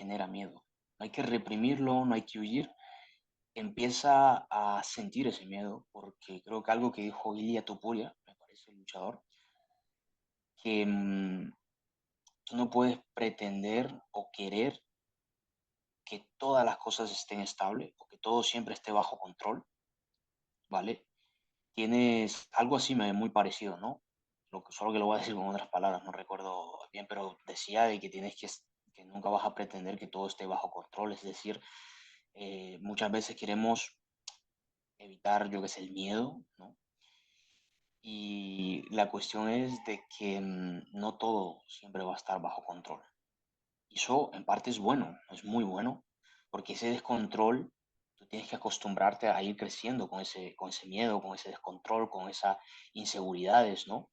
genera miedo. No hay que reprimirlo, no hay que huir. Empieza a sentir ese miedo, porque creo que algo que dijo Ilia Topuria, me parece el luchador, que tú no puedes pretender o querer que todas las cosas estén estables o que todo siempre esté bajo control, ¿vale? Tienes algo así muy parecido, ¿no? Solo que lo voy a decir con otras palabras, no recuerdo bien, pero decía de que que nunca vas a pretender que todo esté bajo control, es decir, muchas veces queremos evitar, yo qué sé, el miedo, ¿no? Y la cuestión es de que no todo siempre va a estar bajo control. Y eso en parte es bueno, es muy bueno, porque ese descontrol, tú tienes que acostumbrarte a ir creciendo con ese miedo, con ese descontrol, con esas inseguridades, ¿no?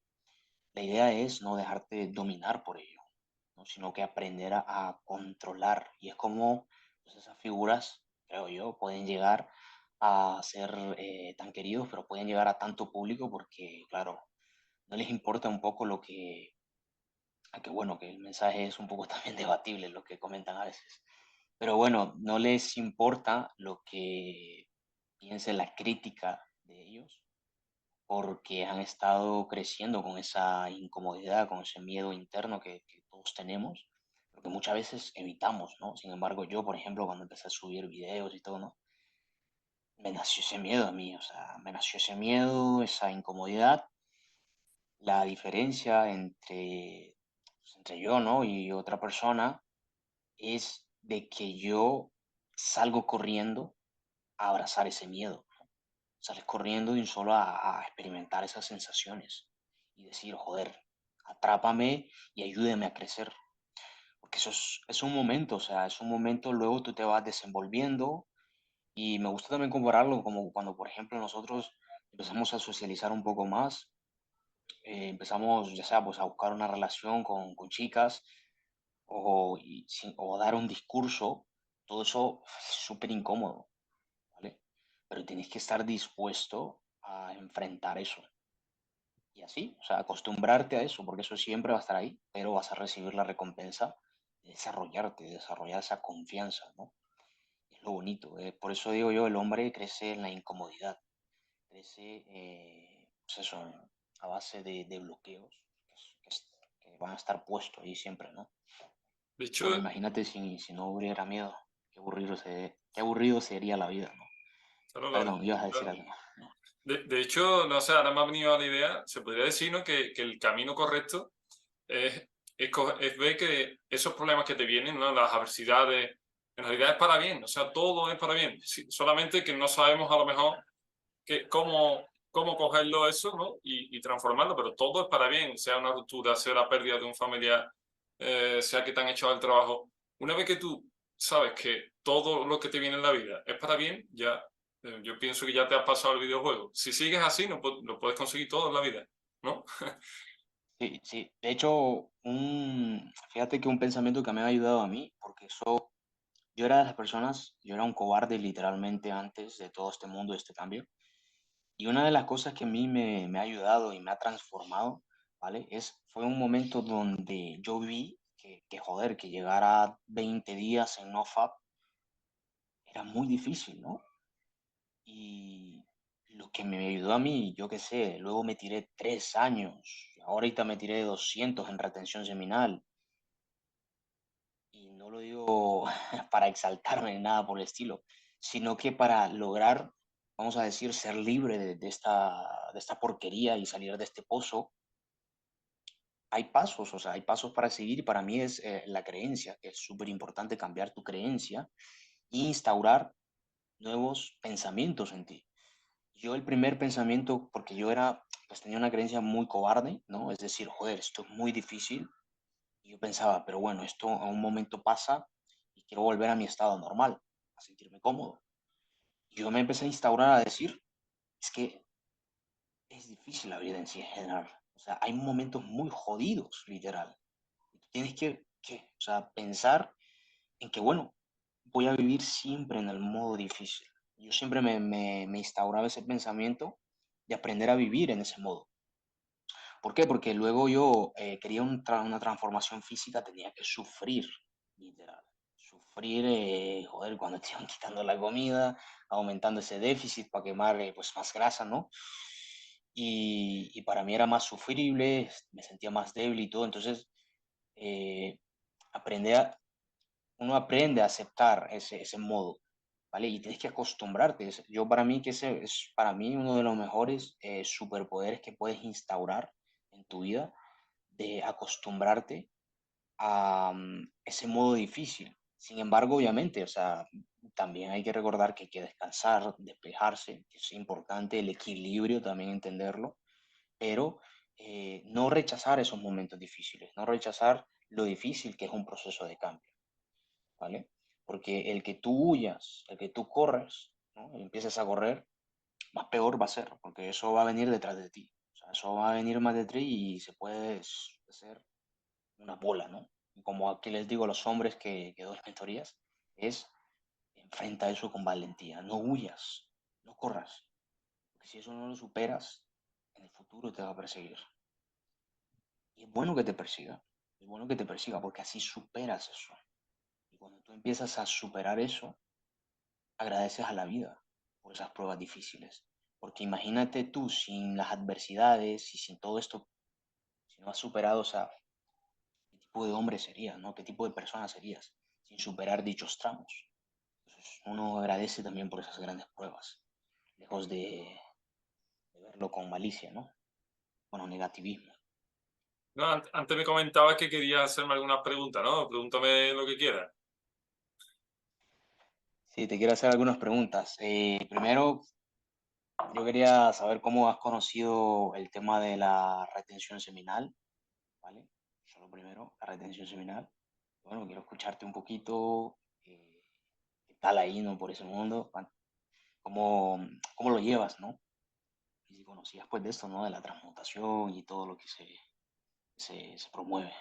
La idea es no dejarte dominar por ello, ¿no? Sino que aprender a controlar. Y es como pues, esas figuras, creo yo, pueden llegar a ser tan queridos, pero pueden llegar a tanto público porque, claro, no les importa un poco aunque bueno, que el mensaje es un poco también debatible, lo que comentan a veces. Pero bueno, no les importa lo que piense la crítica de ellos, porque han estado creciendo con esa incomodidad, con ese miedo interno que todos tenemos, porque muchas veces evitamos, ¿no? Sin embargo, yo, por ejemplo, cuando empecé a subir videos y todo, ¿no? Me nació ese miedo a mí, o sea, me nació ese miedo, esa incomodidad. La diferencia entre yo, ¿no? Y otra persona es de que yo salgo corriendo a abrazar ese miedo. Sales corriendo y solo a experimentar esas sensaciones y decir, joder, atrápame y ayúdeme a crecer. Porque es un momento, o sea, es un momento, luego tú te vas desenvolviendo y me gusta también compararlo como cuando, por ejemplo, nosotros empezamos a socializar un poco más, empezamos, ya sea, pues a buscar una relación con chicas o dar un discurso, todo eso es súper incómodo, ¿vale? Pero tienes que estar dispuesto a enfrentar eso. Y así, o sea, acostumbrarte a eso, porque eso siempre va a estar ahí, pero vas a recibir la recompensa de desarrollarte, de desarrollar esa confianza, ¿no? Es lo bonito. Por eso digo yo, el hombre crece en la incomodidad, crece, pues eso, a base de bloqueos que van a estar puestos ahí siempre, ¿no? De hecho, Bueno, imagínate si no hubiera miedo, qué aburrido sería la vida, ¿no? claro, Perdón, ibas a decir algo. de hecho, no sé, ahora me ha venido a la idea, se podría decir, ¿no? Que el camino correcto es, es ver que esos problemas que te vienen, ¿no? Las adversidades, en realidad es para bien, o sea, todo es para bien. Sí, solamente que no sabemos a lo mejor cómo cogerlo eso, ¿no? Y transformarlo, pero todo es para bien, sea una ruptura, sea la pérdida de un familiar, sea que te han echado el trabajo. Una vez que tú sabes que todo lo que te viene en la vida es para bien, ya yo pienso que ya te has pasado el videojuego. Si sigues así, no lo puedes conseguir todo en la vida, ¿no? Sí, sí. De hecho, fíjate que un pensamiento que me ha ayudado a mí, porque yo era de las personas, yo era un cobarde literalmente antes de todo este mundo, de este cambio. Y una de las cosas que a mí me ha ayudado y me ha transformado, ¿vale? Fue un momento donde yo vi joder, que llegar a 20 días en NoFap era muy difícil, ¿no? Y lo que me ayudó a mí, yo qué sé, luego me tiré 3 años, ahorita me tiré 200 en retención seminal. Y no lo digo para exaltarme ni nada por el estilo, sino que para lograr, vamos a decir, ser libre de esta porquería y salir de este pozo, hay pasos, o sea, hay pasos para seguir y para mí es la creencia, que es súper importante cambiar tu creencia e instaurar nuevos pensamientos en ti. Yo el primer pensamiento, porque yo pues tenía una creencia muy cobarde, ¿no? Es decir, joder, esto es muy difícil. Y yo pensaba, pero bueno, esto a un momento pasa y quiero volver a mi estado normal, a sentirme cómodo. Y yo me empecé a instaurar a decir, es que es difícil la vida en sí en general. O sea, hay momentos muy jodidos, literal. Y tú tienes o sea, pensar en que, bueno, voy a vivir siempre en el modo difícil. Yo siempre me instauraba ese pensamiento de aprender a vivir en ese modo. ¿Por qué? Porque luego yo quería una transformación física, tenía que sufrir, literal. sufrir, joder, cuando te iban quitando la comida, aumentando ese déficit para quemar pues más grasa, ¿no? Y para mí era más sufrible, me sentía más débil y todo, entonces eh, aprende a, uno aprende a aceptar ese modo, ¿vale? Y tienes que acostumbrarte. Yo para mí que ese es para mí uno de los mejores superpoderes que puedes instaurar en tu vida, de acostumbrarte a ese modo difícil. Sin embargo, obviamente, o sea, también hay que recordar que hay que descansar, despejarse, que es importante, el equilibrio también entenderlo, pero no rechazar esos momentos difíciles, no rechazar lo difícil que es un proceso de cambio, ¿vale? Porque el que tú huyas, el que tú corres, ¿no? Y empieces a correr, más peor va a ser, porque eso va a venir detrás de ti. O sea, eso va a venir más de ti y se puede hacer una bola, ¿no? Y como aquí les digo a los hombres que doy mentorías, es enfrenta eso con valentía, no huyas, no corras, porque si eso no lo superas, en el futuro te va a perseguir. Y es bueno que te persiga, es bueno que te persiga, porque así superas eso. Y cuando tú empiezas a superar eso, agradeces a la vida por esas pruebas difíciles. Porque imagínate tú sin las adversidades y sin todo esto, si no has superado, o sea, ¿qué tipo de hombre serías, no? ¿Qué tipo de persona serías sin superar dichos tramos? Entonces, uno agradece también por esas grandes pruebas, lejos de verlo con malicia, ¿no? Bueno, negativismo. No, antes me comentabas que querías hacerme algunas preguntas, ¿no? Pregúntame lo que quieras. Sí, te quiero hacer algunas preguntas. Primero, yo quería saber cómo has conocido el tema de la retención seminal, ¿vale? Eso es lo primero, la retención seminal. Bueno, quiero escucharte un poquito, qué tal ahí, ¿no? Por ese mundo, cómo, cómo lo llevas, ¿no? Y si conocías pues de esto, ¿no? De la transmutación y todo lo que se promueve.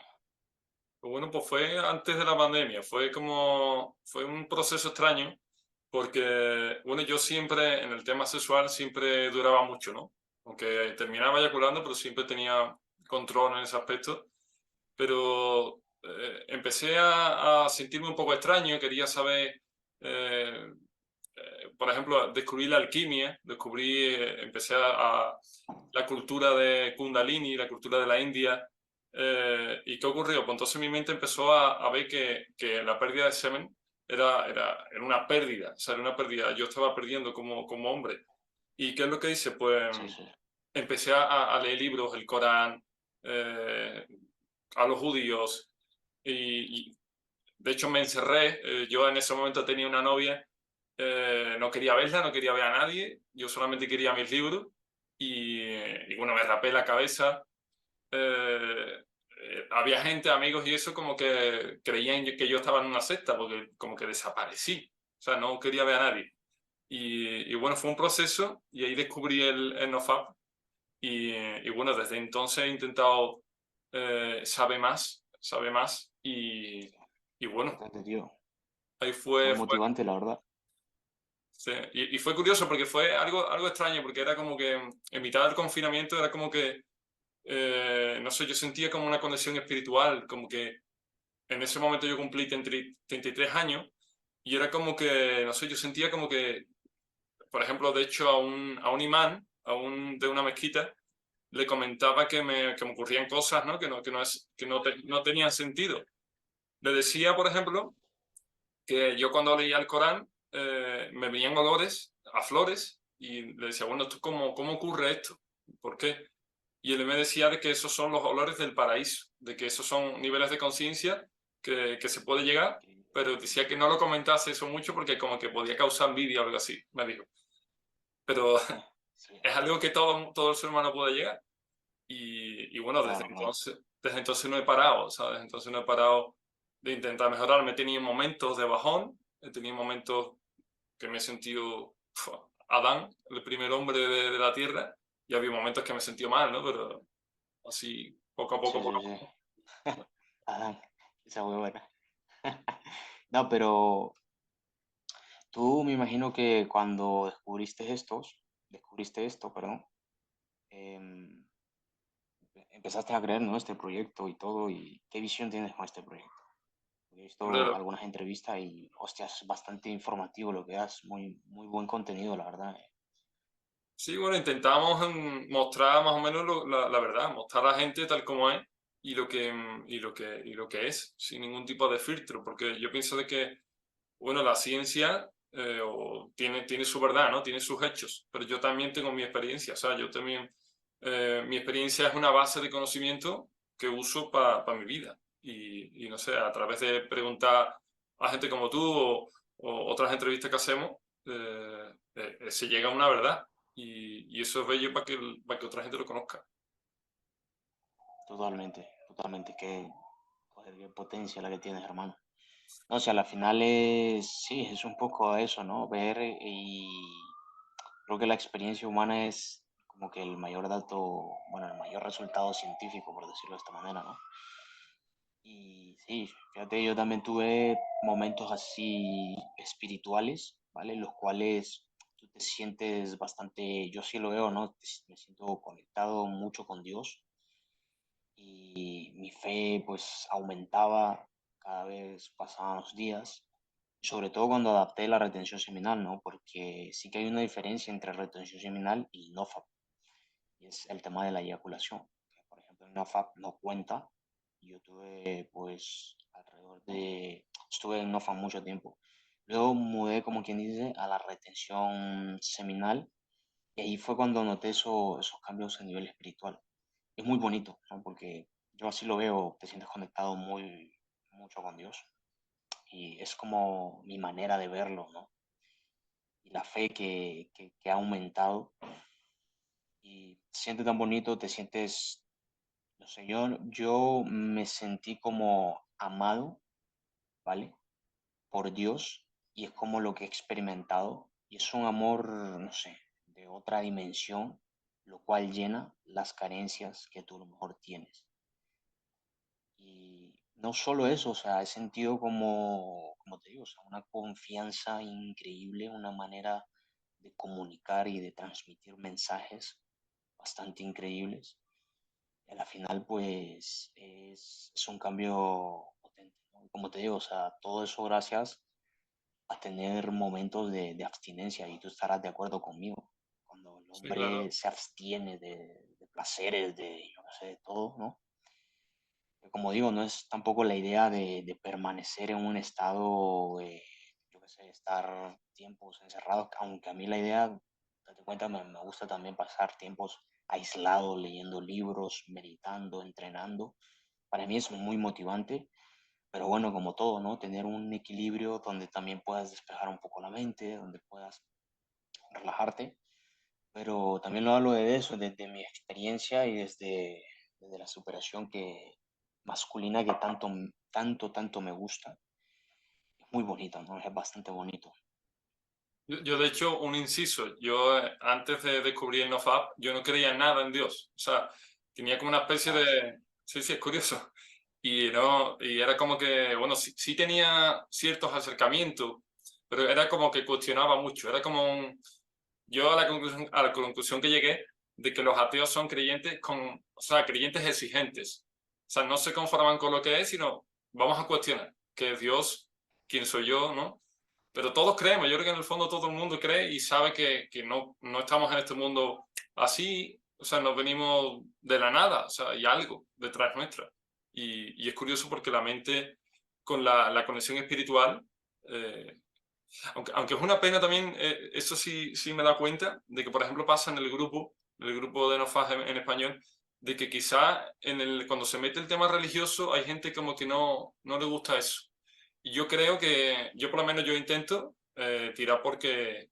Pues bueno, pues fue antes de la pandemia, fue un proceso extraño, porque, bueno, yo siempre, en el tema sexual, siempre duraba mucho, ¿no? Aunque terminaba eyaculando, pero siempre tenía control en ese aspecto. Pero empecé a sentirme un poco extraño, quería saber, eh, por ejemplo, descubrí la alquimia, empecé a la cultura de Kundalini, la cultura de la India. ¿Y qué ocurrió? Pues entonces mi mente empezó a ver que la pérdida de semen era una pérdida, o sea, era una pérdida. Yo estaba perdiendo como hombre. ¿Y qué es lo que hice? Pues Sí, sí. empecé a leer libros, el Corán, eh, a los judíos, y de hecho me encerré. Yo en ese momento tenía una novia, no quería verla, no quería ver a nadie, yo solamente quería mis libros y bueno, me rapé la cabeza. Había gente, amigos y eso como que creían que yo estaba en una secta porque como que desaparecí, o sea, no quería ver a nadie. Y bueno, fue un proceso y ahí descubrí el NoFap y bueno, desde entonces he intentado sabe más y bueno, Importante, tío. ahí Muy motivante, la verdad. sí. Y fue curioso porque fue algo extraño, porque era como que en mitad del confinamiento era como que, no sé, yo sentía como una conexión espiritual, como que en ese momento yo cumplí 33 años y era como que, no sé, yo sentía como que, por ejemplo, de hecho a un imán, de una mezquita, le comentaba que me ocurrían cosas, ¿no? Que no tenían sentido. Le decía, por ejemplo, que yo cuando leía el Corán me venían olores a flores y le decía, bueno, ¿cómo ocurre esto? ¿Por qué? Y él me decía de que esos son los olores del paraíso, de que esos son niveles de conciencia que se puede llegar, pero decía que no lo comentase eso mucho porque como que podía causar envidia o algo así, me dijo. Pero Sí, es algo que todo el ser humano puede llegar. Y bueno, claro, claro. desde entonces no he parado, ¿sabes? Desde entonces no he parado de intentar mejorar. Me he tenido momentos de bajón, he tenido momentos que me he sentido Adán, el primer hombre de la Tierra, y había momentos que me he sentido mal, ¿no? Pero así, poco a Sí, poco, sí, poco a sí. poco. Adán, esa muy buena. No, pero tú me imagino que cuando descubriste esto, perdón, em, empezaste a creer, ¿no? Este proyecto y todo, y qué visión tienes con este proyecto. He Hombre, visto algunas entrevistas y, hostia, es bastante informativo lo que das, muy, muy buen contenido, la verdad. sí, bueno, intentamos mostrar más o menos la verdad, mostrar a la gente tal como es y lo que es, sin ningún tipo de filtro, porque yo pienso de que, bueno, la ciencia tiene su verdad, ¿no? Tiene sus hechos, pero yo también tengo mi experiencia, o sea, yo también, mi experiencia es una base de conocimiento que uso para mi vida y no sé, a través de preguntar a gente como tú o otras entrevistas que hacemos, se llega a una verdad y eso es bello para que otra gente lo conozca. Totalmente, totalmente. Qué, joder, qué potencia la que tienes, hermano. No, o sea, al final es, sí, es un poco eso, ¿no? Ver y creo que la experiencia humana es como que el mayor dato, bueno, el mayor resultado científico, por decirlo de esta manera, ¿no? Y sí, fíjate, yo también tuve momentos así espirituales, ¿vale? Los cuales tú te sientes bastante, yo sí lo veo, ¿no? Me siento conectado mucho con Dios y mi fe pues aumentaba cada vez pasaban los días, sobre todo cuando adapté la retención seminal, ¿no? Porque sí que hay una diferencia entre retención seminal y NoFap, y es el tema de la eyaculación, que por ejemplo en NoFap no cuenta, y yo tuve pues alrededor de, estuve en NoFap mucho tiempo. Luego mudé, como quien dice, a la retención seminal, y ahí fue cuando noté esos cambios a nivel espiritual. Es muy bonito, ¿no? Porque yo así lo veo, te sientes conectado muy, mucho con Dios. Y es como mi manera de verlo, ¿no? Y la fe que ha aumentado. Y te sientes tan bonito, te sientes, no sé, yo me sentí como amado, ¿vale? Por Dios. Y es como lo que he experimentado. Y es un amor, no sé, de otra dimensión, lo cual llena las carencias que tú a lo mejor tienes. Y no solo eso, o sea, he sentido como te digo, o sea, una confianza increíble, una manera de comunicar y de transmitir mensajes bastante increíbles. Y a la final, pues, es un cambio potente, ¿no? Y como te digo, o sea, todo eso gracias a tener momentos de abstinencia, y tú estarás de acuerdo conmigo. Cuando el Sí, claro. hombre se abstiene de placeres, yo no sé, de todo, ¿no? Como digo, no es tampoco la idea de permanecer en un estado, yo qué sé, estar tiempos encerrados, aunque a mí la idea, date cuenta, me gusta también pasar tiempos aislado, leyendo libros, meditando, entrenando. Para mí es muy motivante, pero bueno, como todo, ¿no? Tener un equilibrio donde también puedas despejar un poco la mente, donde puedas relajarte, pero también lo hablo de eso, desde mi experiencia y desde la superación que, masculina que tanto, tanto, tanto me gusta. Es muy bonito, ¿no? Es bastante bonito. Yo, de hecho, un inciso, yo antes de descubrir el NoFap, yo no creía en nada en Dios. O sea, tenía como una especie Ostras, de... Sí, sí, es curioso. Y, no, y era como que, bueno, sí, sí tenía ciertos acercamientos, pero era como que cuestionaba mucho. Era como un... Yo a la conclusión que llegué de que los ateos son creyentes o sea, creyentes exigentes. O sea, no se conforman con lo que es, sino vamos a cuestionar que Dios, quién soy yo, ¿no? Pero todos creemos, yo creo que en el fondo todo el mundo cree y sabe que no estamos en este mundo así, o sea, nos venimos de la nada, o sea, hay algo detrás nuestra. Y es curioso porque la mente con la conexión espiritual, eh, aunque es una pena también, eso sí, sí me da cuenta, de que por ejemplo pasa en el grupo de NoFaz en español, de que quizá cuando se mete el tema religioso hay gente como que no le gusta eso. Y yo creo que, yo por lo menos yo intento tirar porque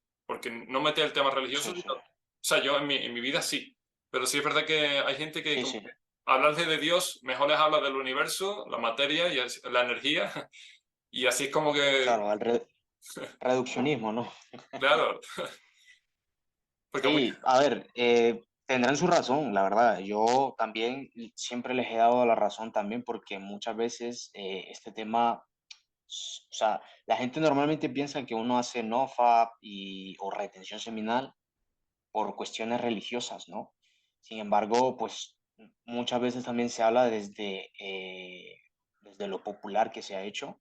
no mete el tema religioso, sí, sí, o sea, yo en mi vida sí, pero sí es verdad que hay gente que sí, como sí. que hablarle de Dios, mejor les habla del universo, la materia y la energía, y así es como que, Claro, reduccionismo, ¿no? claro, porque Sí, a ver, tendrán su razón, la verdad. Yo también siempre les he dado la razón también porque muchas veces este tema, o sea, la gente normalmente piensa que uno hace NoFap o retención seminal por cuestiones religiosas, ¿no? Sin embargo, pues muchas veces también se habla desde lo popular que se ha hecho.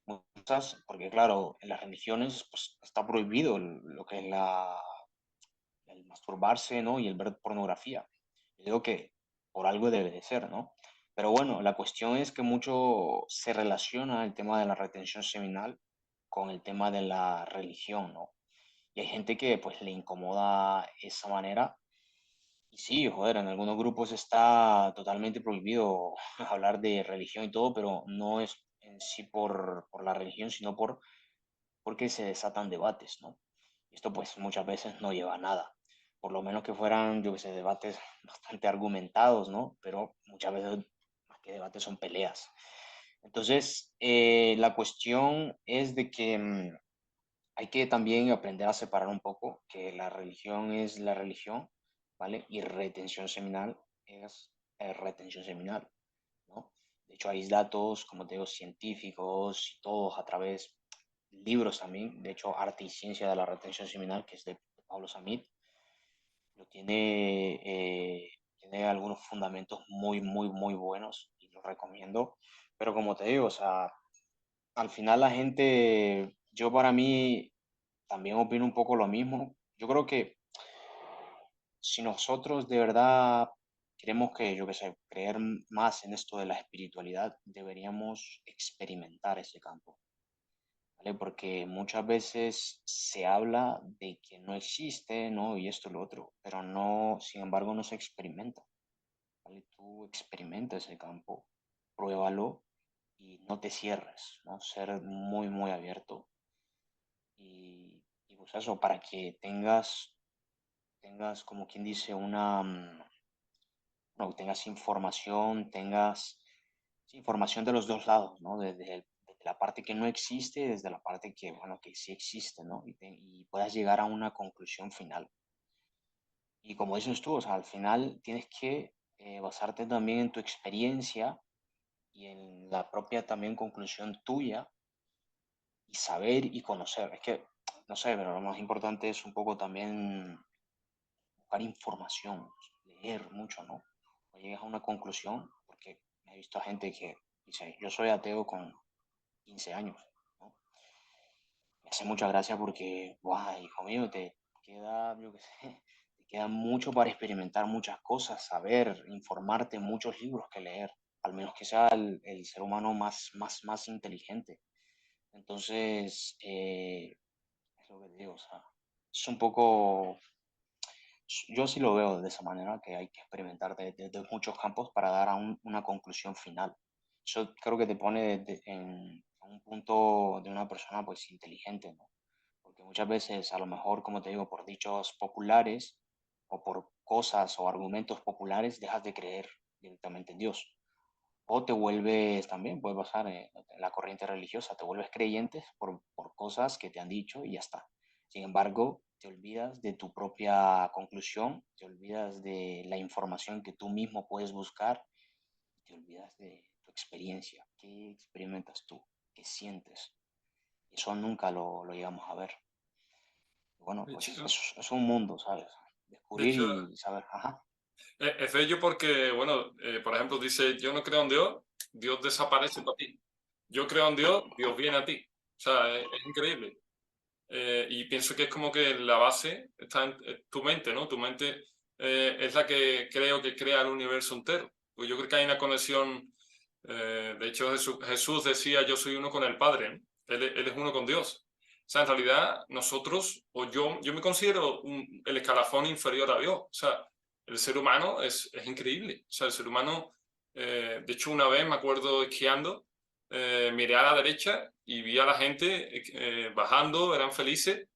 muchas, porque claro, en las religiones pues, está prohibido lo que es el masturbarse, ¿no? Y el ver pornografía. Yo digo que por algo debe de ser, ¿no? Pero bueno, la cuestión es que mucho se relaciona el tema de la retención seminal con el tema de la religión, ¿no? Y hay gente que pues le incomoda esa manera. Y sí, joder, en algunos grupos está totalmente prohibido hablar de religión y todo, pero no es en sí por la religión, sino porque se desatan debates, ¿no? Y esto pues muchas veces no lleva a nada. Por lo menos que fueran, yo que sé, debates bastante argumentados, ¿no? Pero muchas veces más que debates son peleas. Entonces, la cuestión es de que hay que también aprender a separar un poco que la religión es la religión, ¿vale? Y retención seminal es retención seminal, ¿no? De hecho, hay datos, como te digo, científicos y todos a través de libros también. De hecho, Arte y Ciencia de la Retención Seminal, que es de Pablo Samit, lo tiene algunos fundamentos muy, muy, muy buenos y lo recomiendo. Pero como te digo, o sea, al final la gente, yo para mí también opino un poco lo mismo. Yo creo que si nosotros de verdad queremos que, yo qué sé, creer más en esto de la espiritualidad, deberíamos experimentar ese campo, ¿vale? Porque muchas veces se habla de que no existe, ¿no? Y esto y lo otro, pero no, sin embargo, no se experimenta, ¿vale? Tú experimenta ese campo, pruébalo y no te cierres, ¿no? Ser muy, muy abierto y pues eso, para que tengas como quien dice, no, tengas información, tengas sí, información de los dos lados, ¿no? Desde la parte que no existe, desde la parte que, bueno, que sí existe, ¿no? Y puedas llegar a una conclusión final. Y como dices tú, o sea, al final tienes que basarte también en tu experiencia y en la propia también conclusión tuya y saber y conocer. Es que, no sé, pero lo más importante es un poco también buscar información, leer mucho, ¿no? O llegas a una conclusión, porque he visto a gente que dice, yo soy ateo con 15 años, ¿no? Me hace mucha gracia porque, guau, hijo mío, te queda, yo qué sé, te queda mucho para experimentar muchas cosas, saber, informarte, muchos libros que leer, al menos que sea el ser humano más inteligente. Entonces, es lo que te digo, o sea, es un poco yo sí lo veo de esa manera, que hay que experimentar desde muchos campos para dar a una conclusión final. Eso creo que te pone en un punto de una persona pues inteligente, ¿no? Porque muchas veces a lo mejor, como te digo, por dichos populares o por cosas o argumentos populares dejas de creer directamente en Dios. O te vuelves también, puede pasar en la corriente religiosa, te vuelves creyente por cosas que te han dicho y ya está. Sin embargo, te olvidas de tu propia conclusión, te olvidas de la información que tú mismo puedes buscar, te olvidas de tu experiencia, qué experimentas tú, qué sientes. Eso nunca lo llegamos a ver. Bueno, De pues hecho, es un mundo, ¿sabes? de Descubrir hecho, y saber, ajá, es bello porque, bueno, por ejemplo, dice, yo no creo en Dios, Dios desaparece para ti. Yo creo en Dios, Dios viene a ti. O sea, es increíble. Y pienso que es como que la base está en tu mente, ¿no? Tu mente es la que creo que crea el universo entero. Pues yo creo que hay una conexión. De hecho, Jesús decía, yo soy uno con el Padre, ¿no? Él es uno con Dios. O sea, en realidad, nosotros, o yo me considero el escalafón inferior a Dios. O sea, el ser humano es increíble. O sea, el ser humano, de hecho, una vez me acuerdo esquiando, miré a la derecha y vi a la gente bajando, eran felices.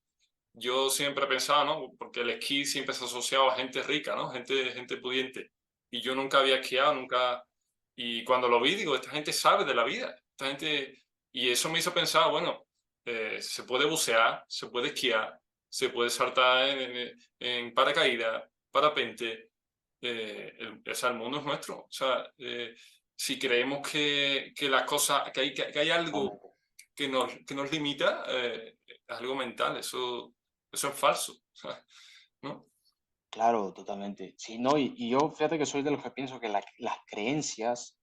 Yo siempre pensaba, ¿no? Porque el esquí siempre se ha asociado a gente rica, ¿no? Gente pudiente. Y yo nunca había esquiado, nunca. Y cuando lo vi, digo, esta gente sabe de la vida. Esta gente. Y eso me hizo pensar, bueno, se puede bucear, se puede esquiar, se puede saltar en paracaídas, parapente. O sea, el mundo es nuestro. O sea, si creemos que las cosas, que hay algo totalmente. que nos limita, es algo mental, eso es falso, ¿no? Claro, totalmente. Sí, no, y yo fíjate que soy de los que pienso que las creencias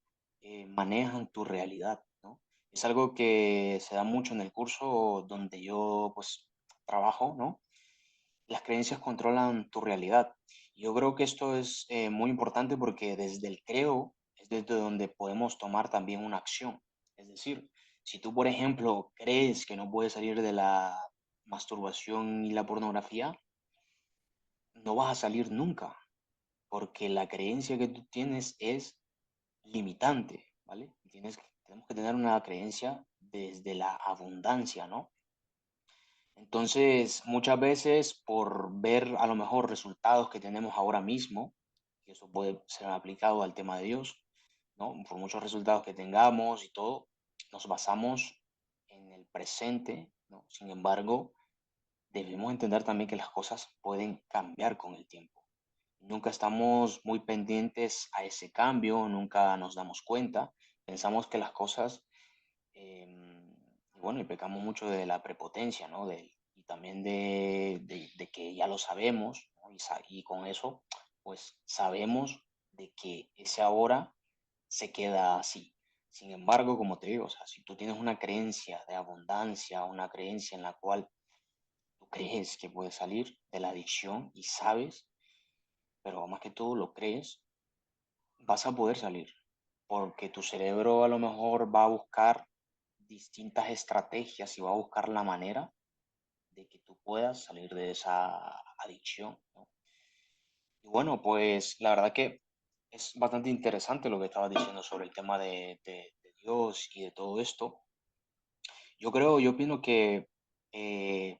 manejan tu realidad, ¿no? Es algo que se da mucho en el curso donde yo pues trabajo, ¿no? Las creencias controlan tu realidad. Yo creo que esto es muy importante porque desde el creo es desde donde podemos tomar también una acción. Es decir, si tú, por ejemplo, crees que no puedes salir de la masturbación y la pornografía, no vas a salir nunca, porque la creencia que tú tienes es limitante, ¿vale? Tenemos que tener una creencia desde la abundancia, ¿no? Entonces, muchas veces por ver a lo mejor resultados que tenemos ahora mismo, que eso puede ser aplicado al tema de Dios, ¿no? Por muchos resultados que tengamos y todo, nos basamos en el presente, ¿no? Sin embargo, debemos entender también que las cosas pueden cambiar con el tiempo. Nunca estamos muy pendientes a ese cambio, nunca nos damos cuenta, pensamos que las cosas y bueno, y pecamos mucho de la prepotencia, ¿no? Y también de que ya lo sabemos, ¿no? Y con eso, pues sabemos de que ese ahora se queda así. Sin embargo, como te digo, o sea, si tú tienes una creencia de abundancia, una creencia en la cual tú crees que puedes salir de la adicción y sabes, pero más que todo lo crees, vas a poder salir, porque tu cerebro a lo mejor va a buscar distintas estrategias y va a buscar la manera de que tú puedas salir de esa adicción, ¿no? Y bueno, pues la verdad que es bastante interesante lo que estabas diciendo sobre el tema de Dios y de todo esto. Yo opino que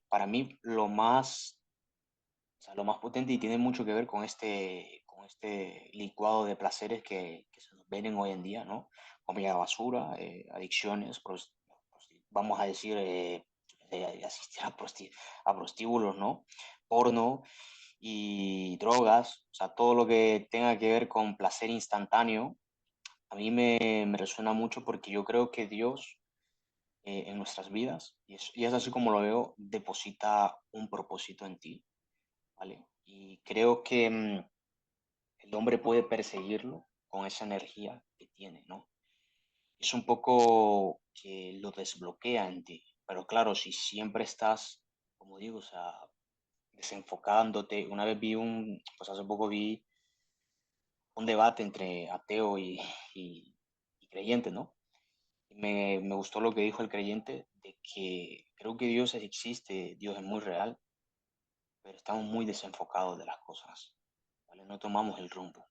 para mí o sea, lo más potente y tiene mucho que ver con este licuado de placeres que se nos ven hoy en día, ¿no? Comida basura, adicciones, vamos a decir, asistir a prostíbulos, ¿no? Porno y drogas, o sea, todo lo que tenga que ver con placer instantáneo, a mí me resuena mucho porque yo creo que Dios en nuestras vidas, y es así como lo veo, deposita un propósito en ti, ¿vale? Y creo que el hombre puede perseguirlo con esa energía que tiene, ¿no? Es un poco que lo desbloquea en ti, pero claro, si siempre estás, como digo, o sea, desenfocándote, una vez pues hace poco vi un debate entre ateo y creyente, ¿no? Me gustó lo que dijo el creyente de que creo que Dios existe, Dios es muy real, pero estamos muy desenfocados de las cosas, ¿vale? No tomamos el rumbo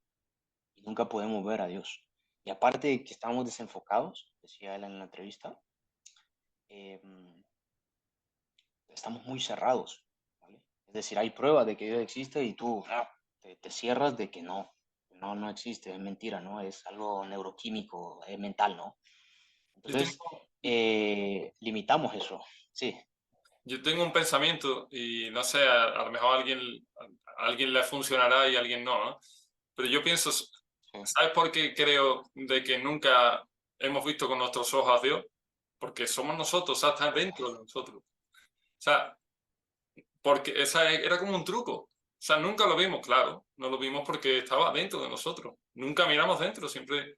y nunca podemos ver a Dios. Y aparte de que estamos desenfocados, decía él en la entrevista, eh, estamos muy cerrados, ¿vale? Es decir, hay pruebas de que Dios existe y tú te cierras de que no existe, es mentira, ¿no? Es algo neuroquímico, es mental, ¿no? Yo Entonces, tengo, limitamos eso, sí, yo tengo un pensamiento y no sé, a lo mejor a alguien le funcionará y a alguien no, ¿no? Pero yo pienso, sí, ¿sabes por qué creo de que nunca hemos visto con nuestros ojos a Dios? Porque somos nosotros, o sea, está dentro de nosotros. O sea, porque esa era como un truco. O sea, nunca lo vimos, claro. No lo vimos porque estaba dentro de nosotros. Nunca miramos dentro, siempre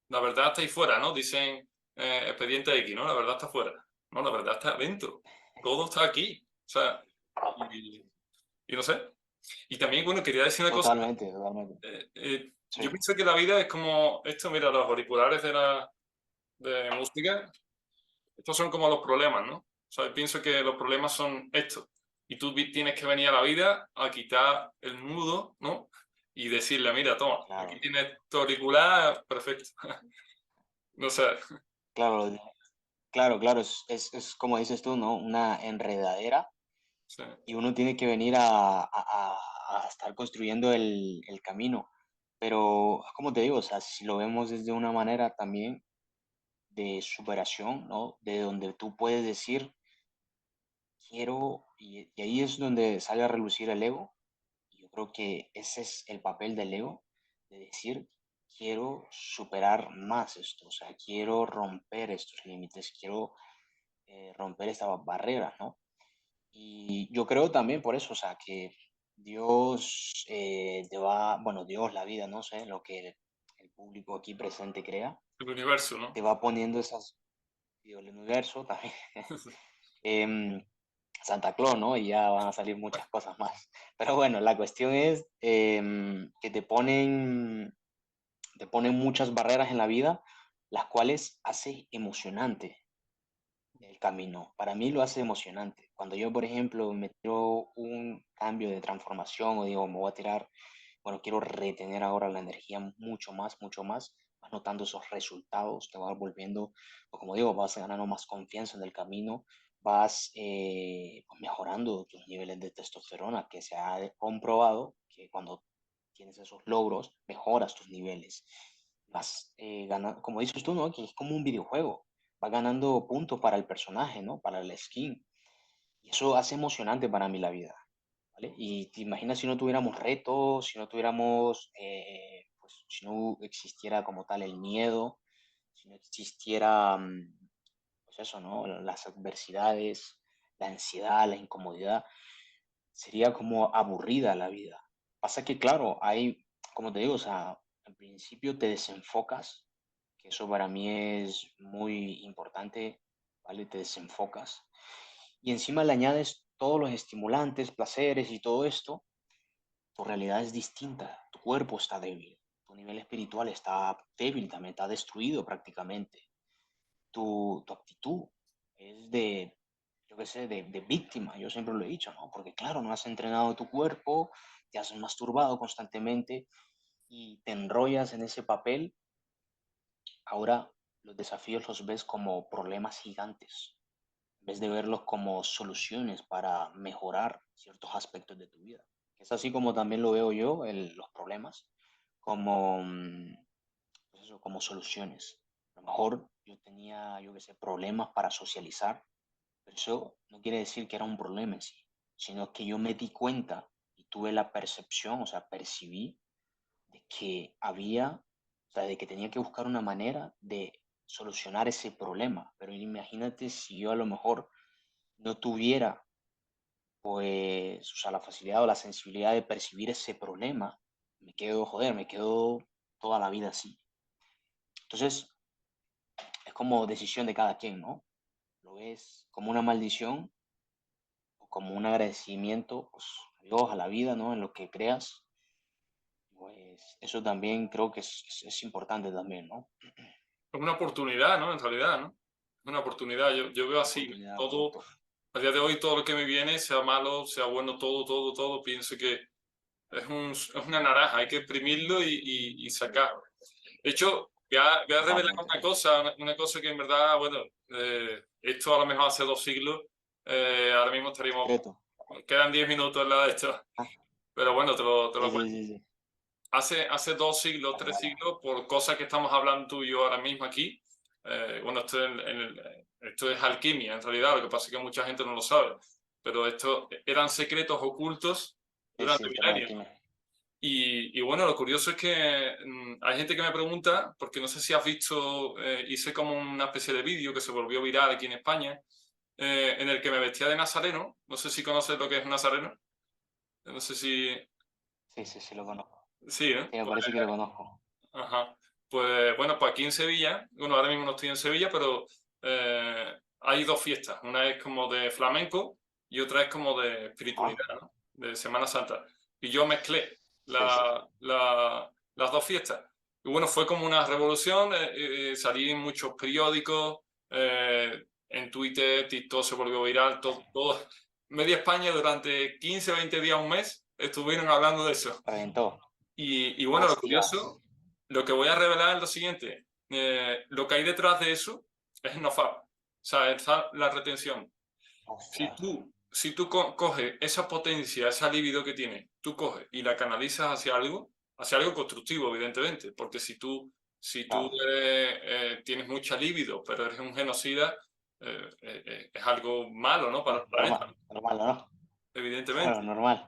la verdad está ahí fuera, ¿no? Dicen expediente X, ¿no? La verdad está fuera. No, la verdad está dentro. Todo está aquí. O sea, y, y no sé. Y también, bueno, quería decir una cosa. totalmente, totalmente, Yo sí, pienso que la vida es como esto, mira, los auriculares de música, estos son como los problemas, ¿no? O sea, pienso que los problemas son estos. Y tú tienes que venir a la vida a quitar el nudo, ¿no? Y decirle, mira, toma, aquí claro, tienes tu auricular, perfecto. No sé. claro, claro, es como dices tú, ¿no? Una enredadera Sí. y uno tiene que venir a estar construyendo el camino. Pero, como te digo, o sea, si lo vemos desde una manera también de superación, ¿no? De donde tú puedes decir, quiero, y ahí es donde sale a relucir el ego. Y yo creo que ese es el papel del ego, de decir, quiero superar más esto, o sea, quiero romper estos límites, quiero romper estas barreras, ¿no? Y yo creo también por eso, o sea, que Dios te va, bueno, Dios, la vida, no sé, lo que el público aquí presente crea, El universo, ¿no? te va poniendo esas, y el universo también. em, Santa Claus, ¿no? Y ya van a salir muchas cosas más. Pero bueno, la cuestión es que te ponen muchas barreras en la vida, las cuales hace emocionante el camino. Para mí lo hace emocionante. Cuando yo, por ejemplo, me tiro un cambio de transformación o digo, me voy a tirar, bueno, quiero retener ahora la energía mucho más, vas notando esos resultados, te vas volviendo, o como digo, vas ganando más confianza en el camino, vas pues mejorando tus niveles de testosterona, que se ha comprobado que cuando tienes esos logros, mejoras tus niveles. Vas ganando, como dices tú, ¿no? Que es como un videojuego, va ganando puntos para el personaje, ¿no? Para el skin. Y eso hace emocionante para mí la vida, ¿vale? Y te imaginas si no tuviéramos retos, si no tuviéramos, pues si no existiera como tal el miedo, si no existiera, pues eso, ¿no? Las adversidades, la ansiedad, la incomodidad, sería como aburrida la vida. Pasa que, claro, hay, como te digo, o sea, al principio te desenfocas, que eso para mí es muy importante, ¿vale? Te desenfocas y encima le añades todos los estimulantes, placeres y todo esto, tu realidad es distinta, tu cuerpo está débil, tu nivel espiritual está débil también, está destruido prácticamente, tu actitud es de, yo qué sé, de víctima, yo siempre lo he dicho, ¿no? Porque claro, no has entrenado tu cuerpo, te has masturbado constantemente y te enrollas en ese papel, ahora los desafíos los ves como problemas gigantes, en vez de verlos como soluciones para mejorar ciertos aspectos de tu vida. Es así como también lo veo yo, los problemas, como, pues eso, como soluciones. A lo mejor yo tenía, yo qué sé, problemas para socializar, pero eso no quiere decir que era un problema en sí, sino que yo me di cuenta y tuve la percepción, o sea, percibí de que había, o sea, de que tenía que buscar una manera de solucionar ese problema. Pero imagínate si yo a lo mejor no tuviera, pues, o sea, la facilidad o la sensibilidad de percibir ese problema, me quedo, joder, me quedo toda la vida así. Entonces, es como decisión de cada quien, ¿no? Lo ves como una maldición o como un agradecimiento, pues, a Dios, a la vida, ¿no? En lo que creas, pues eso también creo que es importante también, ¿no? Es una oportunidad, ¿no? En realidad, ¿no? Es una oportunidad. Yo veo Una así, oportunidad, todo, correcto. a día de hoy, todo lo que me viene, sea malo, sea bueno, todo, pienso que es una naranja, hay que exprimirlo y sacar. De hecho, voy a revelar Totalmente. una cosa que en verdad, bueno, esto a lo mejor hace 2 siglos, ahora mismo estaríamos, Secreto. quedan 10 minutos en la de esto, Ah, pero bueno, te sí, lo sí, cuento. sí, sí. Hace 2 siglos, Dale, tres dale. siglos, por cosas que estamos hablando tú y yo ahora mismo aquí, bueno, esto es alquimia en realidad, lo que pasa es que mucha gente no lo sabe, pero esto eran secretos ocultos Sí, durante sí, tema de milenios. química. Y bueno, lo curioso es que hay gente que me pregunta, porque no sé si has visto, hice como una especie de vídeo que se volvió viral aquí en España, en el que me vestía de nazareno. No sé si conoces lo que es un nazareno. No sé si... Sí, sí, sí, lo conozco. Sí, ¿eh? Sí, me Pues, parece que lo conozco. ajá. Pues bueno, pues aquí en Sevilla, bueno, ahora mismo no estoy en Sevilla, pero hay dos fiestas. Una es como de flamenco y otra es como de Ah, espiritualidad, ¿no? De Semana Santa. Y yo mezclé sí, sí. las dos fiestas. Y bueno, fue como una revolución. Salí en muchos periódicos, en Twitter, TikTok se volvió viral, todo. Media España durante 15, 20 días, un mes, estuvieron hablando de eso. Reventó. Y bueno, lo Hostias. curioso, lo que voy a revelar es lo siguiente. Lo que hay detrás de eso es NoFap. O sea, está la retención. Ostras. Si tú coges esa potencia, esa libido que tienes, tú coges y la canalizas hacia algo constructivo, evidentemente. Porque si tú Claro. tienes mucha libido, pero eres un genocida, es algo malo, ¿no? Para Bueno, el planeta, normal. Normal, ¿no? Claro, evidentemente. normal.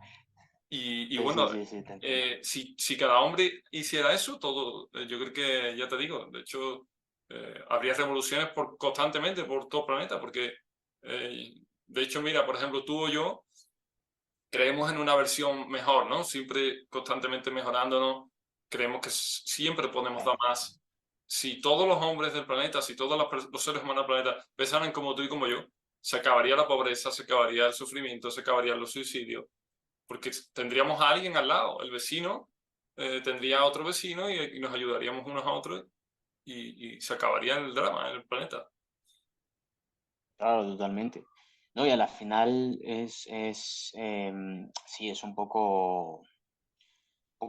Y Sí, sí, bueno, sí, sí, te entiendo. si cada hombre hiciera eso, todo, yo creo que, ya te digo, de hecho, habría revoluciones constantemente por todo el planeta, porque, de hecho, mira, por ejemplo, tú o yo creemos en una versión mejor, ¿no? Siempre constantemente mejorándonos, creemos que siempre podemos dar Claro. más. si todos los hombres del planeta, si todos los seres humanos del planeta pensaran como tú y como yo, se acabaría la pobreza, se acabaría el sufrimiento, se acabarían los suicidios, porque tendríamos a alguien al lado, el vecino tendría a otro vecino y nos ayudaríamos unos a otros y se acabaría el drama en el planeta. Claro, totalmente. No, y a la final sí, es poco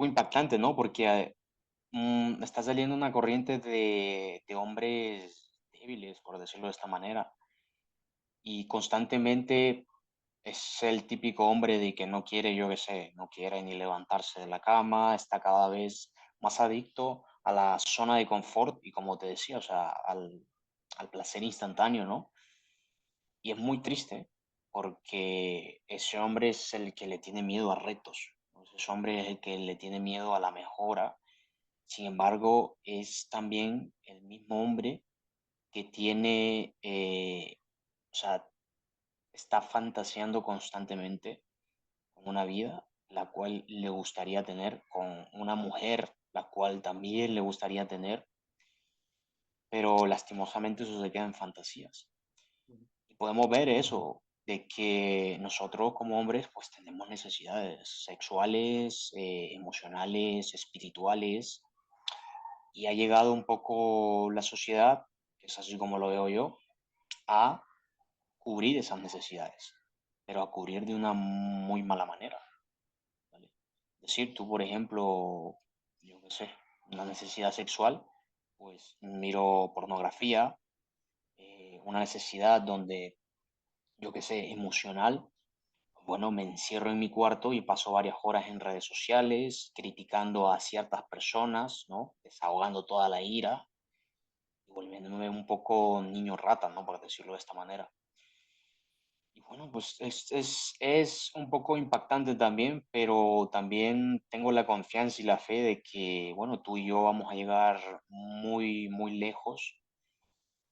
impactante, ¿no? Porque está saliendo una corriente de hombres débiles, por decirlo de esta manera, y constantemente es el típico hombre de que no quiere, yo qué sé, no quiere ni levantarse de la cama, está cada vez más adicto a la zona de confort y como te decía, o sea, al placer instantáneo, ¿no? Y es muy triste porque ese hombre es el que le tiene miedo a retos, ¿no? Ese hombre es el que le tiene miedo a la mejora. Sin embargo, es también el mismo hombre que tiene, o sea, está fantaseando constantemente con una vida la cual le gustaría tener, con una mujer la cual también le gustaría tener, pero lastimosamente eso se queda en fantasías. Y podemos ver eso, de que nosotros como hombres pues tenemos necesidades sexuales, emocionales, espirituales, y ha llegado un poco la sociedad, que es así como lo veo yo, a cubrir esas necesidades, pero a cubrir de una muy mala manera, ¿vale? Es decir, tú, por ejemplo, yo qué sé, una necesidad sexual, pues miro pornografía, una necesidad donde, yo qué sé, emocional, bueno, me encierro en mi cuarto y paso varias horas en redes sociales, criticando a ciertas personas, ¿no? Desahogando toda la ira y volviéndome un poco niño rata, ¿no? Por decirlo de esta manera. Y bueno, pues es un poco impactante también, pero también tengo la confianza y la fe de que, bueno, tú y yo vamos a llegar muy, muy lejos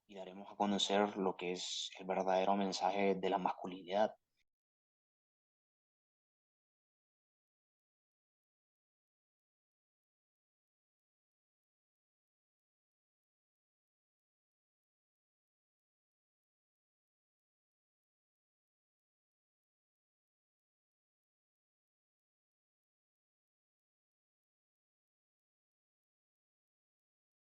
y daremos a conocer lo que es el verdadero mensaje de la masculinidad.